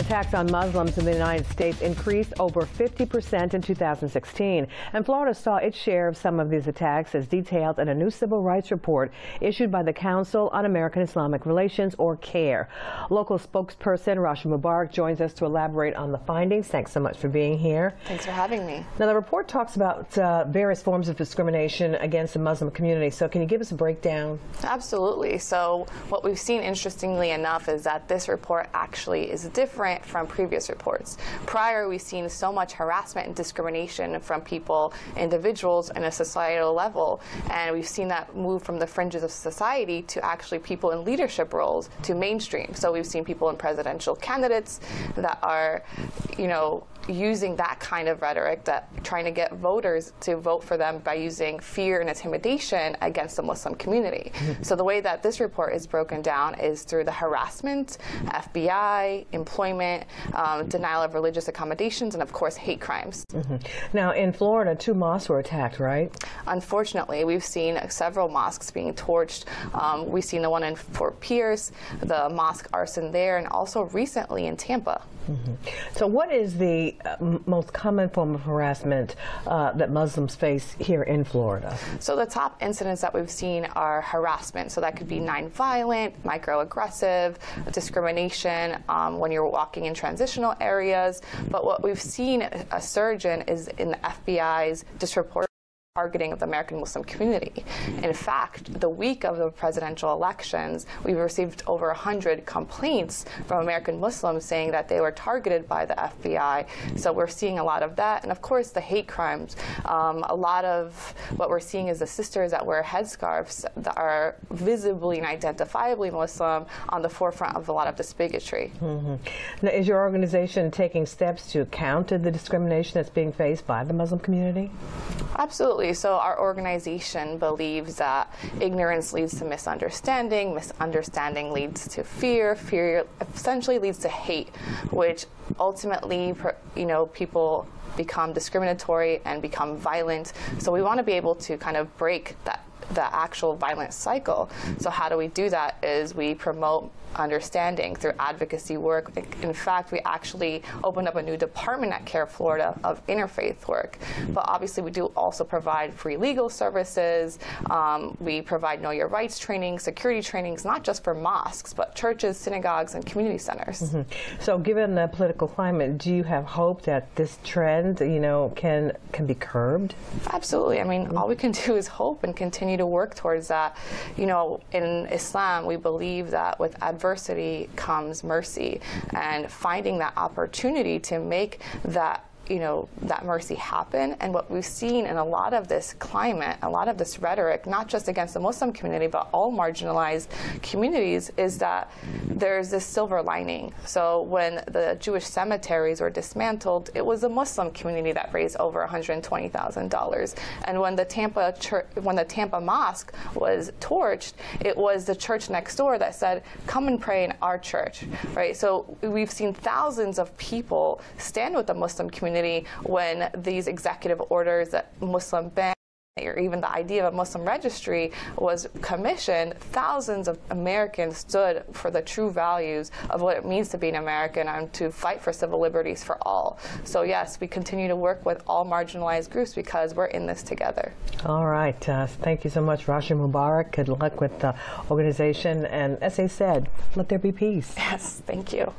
Attacks on Muslims in the United States increased over 50% in 2016, and Florida saw its share of some of these attacks, as detailed in a new civil rights report issued by the Council on American Islamic Relations, or CAIR. Local spokesperson Rasha Mubarak joins us to elaborate on the findings. Thanks so much for being here. Thanks for having me. Now, the report talks about various forms of discrimination against the Muslim community, so can you give us a breakdown? Absolutely. So what we've seen, interestingly enough, is that this report actually is different from previous reports. Prior, we've seen so much harassment and discrimination from people, individuals, in a societal level, and we've seen that move from the fringes of society to actually people in leadership roles to mainstream. So we've seen people in presidential candidates that are, using that kind of rhetoric, that trying to get voters to vote for them by using fear and intimidation against the Muslim community. So the way that this report is broken down is through the harassment, FBI, employment, denial of religious accommodations, and of course hate crimes. Now, in Florida, 2 mosques were attacked, right? Unfortunately, we've seen several mosques being torched. We've seen the one in Fort Pierce, the mosque arson there, and also recently in Tampa. So what is the most common form of harassment that Muslims face here in Florida? So the top incidents that we've seen are harassment. So that could be nonviolent, microaggressive, discrimination when you're walking in transitional areas. But what we've seen a surge in is in the FBI's disproportionate targeting of the American Muslim community. In fact, the week of the presidential elections, we received over 100 complaints from American Muslims saying that they were targeted by the FBI. So we're seeing a lot of that. And of course, the hate crimes. A lot of what we're seeing is the sisters that wear headscarves that are visibly and identifiably Muslim on the forefront of a lot of this bigotry. Now, is your organization taking steps to counter the discrimination that's being faced by the Muslim community? Absolutely. So our organization believes that ignorance leads to misunderstanding, misunderstanding leads to fear, fear essentially leads to hate, which ultimately, people become discriminatory and become violent. So we want to be able to kind of break the actual violent cycle. So how do we do that is we promote understanding through advocacy work. In fact, we actually opened up a new department at CAIR-Florida of interfaith work. But obviously, we do also provide free legal services. We provide know your rights training, security trainings, not just for mosques, but churches, synagogues, and community centers. So given the political climate, do you have hope that this trend, can be curbed? Absolutely. I mean, all we can do is hope and continue to work towards that. In Islam, we believe that with adversity comes mercy, and finding that opportunity to make that that mercy happen. And what we've seen in a lot of this climate, a lot of this rhetoric, not just against the Muslim community, but all marginalized communities, is that there's this silver lining. So when the Jewish cemeteries were dismantled, it was the Muslim community that raised over $120,000. And when the Tampa mosque was torched, it was the church next door that said, "Come and pray in our church," right? So we've seen thousands of people stand with the Muslim community when these executive orders that Muslim ban, or even the idea of a Muslim registry was commissioned. Thousands of Americans stood for the true values of what it means to be an American and to fight for civil liberties for all. So yes, we continue to work with all marginalized groups because we're in this together. All right. Thank you so much, Rasha Mubarak. Good luck with the organization. And as I said, let there be peace. Yes, thank you.